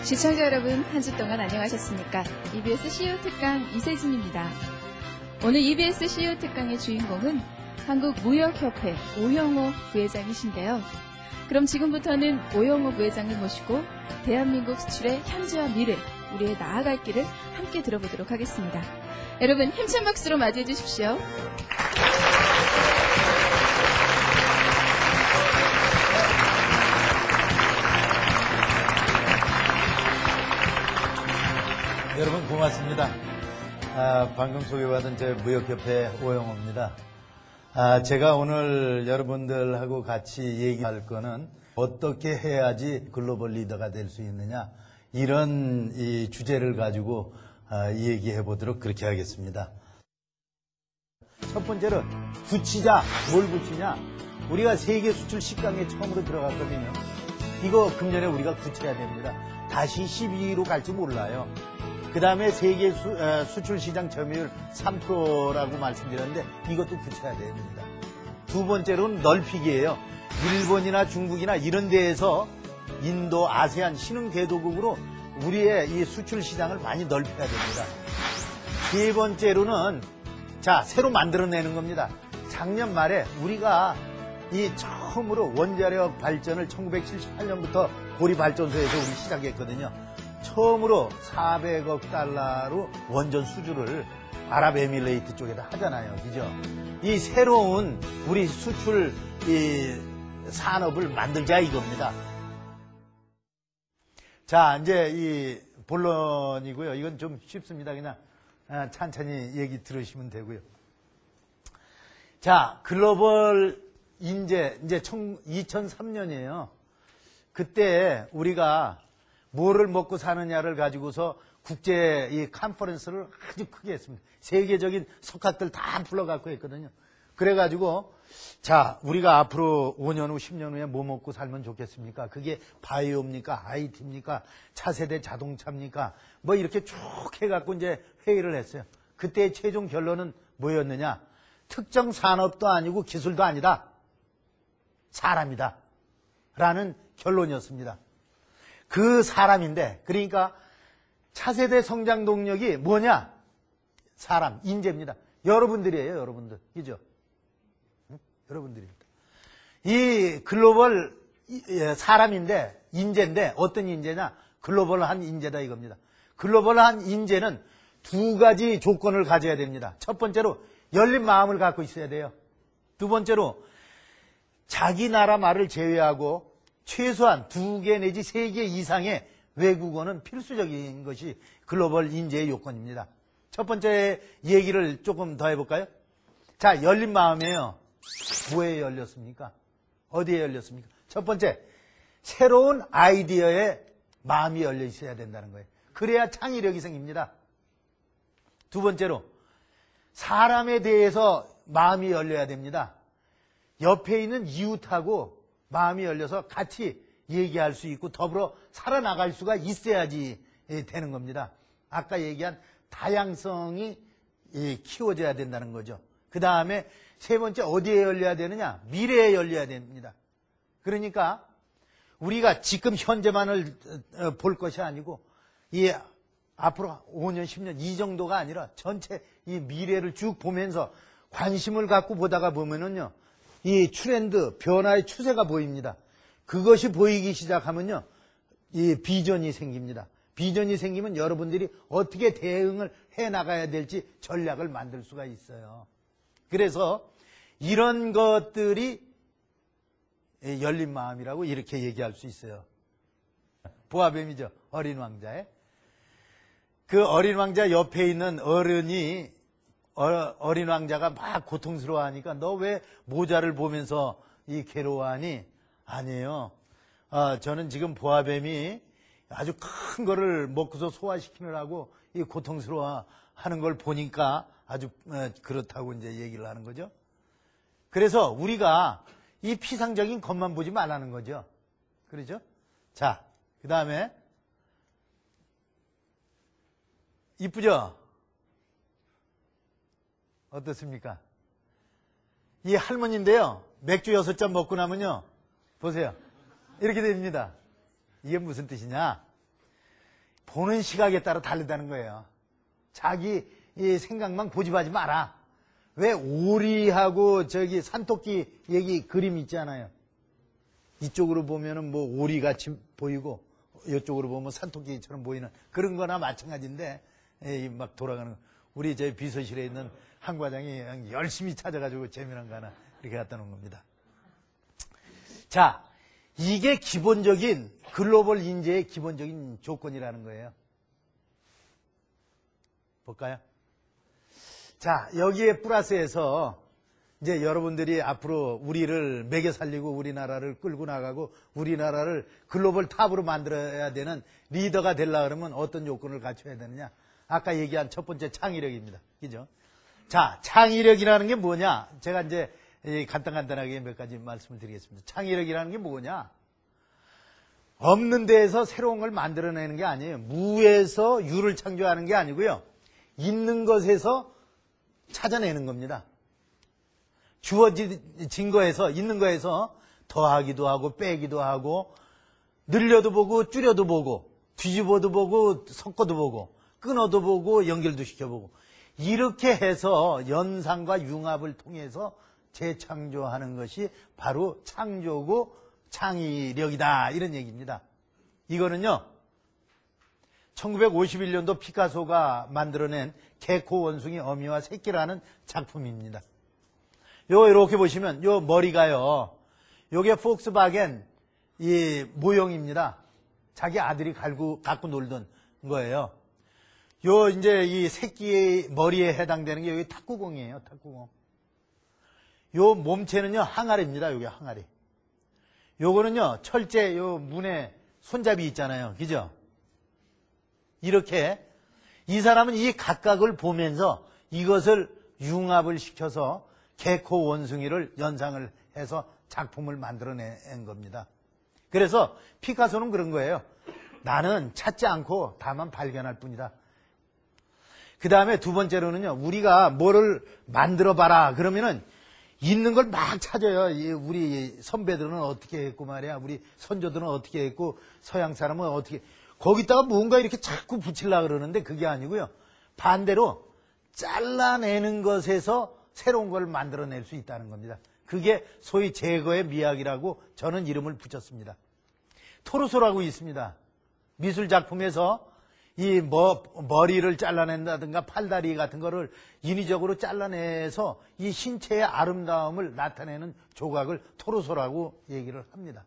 시청자 여러분, 한 주 동안 안녕하셨습니까? EBS CEO 특강 이세진입니다. 오늘 EBS CEO 특강의 주인공은 한국무역협회 오형호 부회장이신데요. 그럼 지금부터는 오형호 부회장을 모시고 대한민국 수출의 현재와 미래, 우리의 나아갈 길을 함께 들어보도록 하겠습니다. 여러분, 힘찬 박수로 맞이해 주십시오. 여러분 고맙습니다. 방금 소개받은 제 무역협회 오형호입니다. 제가 오늘 여러분들하고 같이 얘기할 거는 어떻게 해야지 글로벌 리더가 될 수 있느냐, 이런 이 주제를 가지고 얘기해 보도록 그렇게 하겠습니다. 첫 번째로 붙이자. 뭘 붙이냐? 우리가 세계 수출 10강에 처음으로 들어갔거든요. 이거 금년에 우리가 굳혀야 됩니다. 다시 12위로 갈지 몰라요. 그 다음에 세계 수출 시장 점유율 3%라고 말씀드렸는데 이것도 붙여야 됩니다. 두 번째로는 넓히기예요. 일본이나 중국이나 이런 데에서 인도, 아세안, 신흥개도국으로 우리의 이 수출 시장을 많이 넓혀야 됩니다. 세 번째로는 새로 만들어내는 겁니다. 작년 말에 우리가 이 처음으로 원자력 발전을 1978년부터 고리발전소에서 우리 시작했거든요. 처음으로 400억 달러로 원전 수주를 아랍에미레이트 쪽에다 하잖아요. 그죠? 이 새로운 우리 수출 이 산업을 만들자 이겁니다. 자, 이제 이 본론이고요. 이건 좀 쉽습니다. 그냥 천천히 얘기 들으시면 되고요. 자, 글로벌 인재, 이제 2003년이에요. 그때 우리가 뭐를 먹고 사느냐를 가지고서 국제 이 컨퍼런스를 아주 크게 했습니다. 세계적인 석학들 다 불러갖고 했거든요. 그래가지고 우리가 앞으로 5년 후, 10년 후에 뭐 먹고 살면 좋겠습니까? 그게 바이오입니까? IT입니까? 차세대 자동차입니까? 뭐 이렇게 쭉 해갖고 이제 회의를 했어요. 그때의 최종 결론은 뭐였느냐? 특정 산업도 아니고 기술도 아니다. 사람이다. 라는 결론이었습니다. 그 사람인데, 그러니까 차세대 성장 동력이 뭐냐? 사람, 인재입니다. 여러분들이에요, 여러분들. 그죠? 응? 여러분들입니다. 이 글로벌 사람인데, 인재인데, 어떤 인재냐? 글로벌한 인재다 이겁니다. 글로벌한 인재는 두 가지 조건을 가져야 됩니다. 첫 번째로 열린 마음을 갖고 있어야 돼요. 두 번째로 자기 나라 말을 제외하고 최소한 2개 내지 3개 이상의 외국어는 필수적인 것이 글로벌 인재의 요건입니다. 첫 번째 얘기를 조금 더 해볼까요? 열린 마음이에요. 뭐에 열렸습니까? 어디에 열렸습니까? 첫 번째, 새로운 아이디어에 마음이 열려 있어야 된다는 거예요. 그래야 창의력이 생깁니다. 두 번째로, 사람에 대해서 마음이 열려야 됩니다. 옆에 있는 이웃하고 마음이 열려서 같이 얘기할 수 있고 더불어 살아나갈 수가 있어야지 되는 겁니다. 아까 얘기한 다양성이 키워져야 된다는 거죠. 그 다음에 세 번째 어디에 열려야 되느냐? 미래에 열려야 됩니다. 그러니까 우리가 지금 현재만을 볼 것이 아니고 이 앞으로 5년, 10년 이 정도가 아니라 전체 이 미래를 쭉 보면서 관심을 갖고 보다가 보면은요. 이 트렌드, 변화의 추세가 보입니다. 그것이 보이기 시작하면요. 이 비전이 생깁니다. 비전이 생기면 여러분들이 어떻게 대응을 해나가야 될지 전략을 만들 수가 있어요. 그래서 이런 것들이 열린 마음이라고 이렇게 얘기할 수 있어요. 보아뱀이죠. 어린 왕자에. 그 어린 왕자 옆에 있는 어른이 어린 왕자가 막 고통스러워하니까 너 왜 모자를 보면서 이 괴로워하니? 아니에요. 저는 지금 보아뱀이 아주 큰 거를 먹고서 소화시키느라고 이 고통스러워하는 걸 보니까 아주 그렇다고 이제 얘기를 하는 거죠. 그래서 우리가 이 피상적인 것만 보지 말라는 거죠. 그렇죠? 그 다음에 이쁘죠? 어떻습니까? 이 할머니인데요. 맥주 6잔 먹고 나면요. 보세요. 이렇게 됩니다. 이게 무슨 뜻이냐? 보는 시각에 따라 다르다는 거예요. 자기 이 생각만 고집하지 마라. 왜 오리하고 저기 산토끼 얘기 그림 있잖아요. 이쪽으로 보면은 뭐 오리같이 보이고 이쪽으로 보면 산토끼처럼 보이는 그런 거나 마찬가지인데 막 돌아가는 거. 우리 저희 비서실에 있는 한 과장이 열심히 찾아가지고 재미난 거 하나 이렇게 갖다 놓은 겁니다. 자, 이게 기본적인 글로벌 인재의 기본적인 조건이라는 거예요. 볼까요? 자, 여기에 플러스해서 이제 여러분들이 앞으로 우리를 먹여 살리고 우리나라를 끌고 나가고 우리나라를 글로벌 탑으로 만들어야 되는 리더가 되려고 그러면 어떤 요건을 갖춰야 되느냐? 아까 얘기한 첫 번째 창의력입니다. 그죠? 자, 창의력이라는 게 뭐냐? 제가 이제 간단하게 몇 가지 말씀을 드리겠습니다. 창의력이라는 게 뭐냐? 없는 데에서 새로운 걸 만들어내는 게 아니에요. 무에서 유를 창조하는 게 아니고요. 있는 것에서 찾아내는 겁니다. 주어진 거에서, 있는 거에서 더하기도 하고 빼기도 하고 늘려도 보고 줄여도 보고 뒤집어도 보고 섞어도 보고 끊어도 보고 연결도 시켜보고 이렇게 해서 연상과 융합을 통해서 재창조하는 것이 바로 창조고 창의력이다 이런 얘기입니다. 이거는요 1951년도 피카소가 만들어낸 개코 원숭이 어미와 새끼라는 작품입니다. 이렇게 보시면 요 머리가요 요게 폭스바겐 이 모형입니다. 자기 아들이 갖고 놀던 거예요. 요 이제 이 새끼의 머리에 해당되는 게 여기 탁구공이에요. 탁구공. 요 몸체는요 항아리입니다. 요게 항아리. 요거는요 철제 요 문에 손잡이 있잖아요. 그죠? 이렇게 이 사람은 이 각각을 보면서 이것을 융합을 시켜서 개코 원숭이를 연상을 해서 작품을 만들어낸 겁니다. 그래서 피카소는 그런 거예요. 나는 찾지 않고 다만 발견할 뿐이다. 그 다음에 두 번째로는요, 우리가 뭐를 만들어봐라. 그러면은 있는 걸 막 찾아요. 우리 선배들은 어떻게 했고 말이야. 우리 선조들은 어떻게 했고 서양 사람은 어떻게. 거기다가 뭔가 이렇게 자꾸 붙이려고 그러는데 그게 아니고요. 반대로 잘라내는 것에서 새로운 걸 만들어낼 수 있다는 겁니다. 그게 소위 제거의 미학이라고 저는 이름을 붙였습니다. 토르소라고 있습니다. 미술 작품에서 이 머리를 잘라낸다든가 팔다리 같은 거를 인위적으로 잘라내서 이 신체의 아름다움을 나타내는 조각을 토르소라고 얘기를 합니다.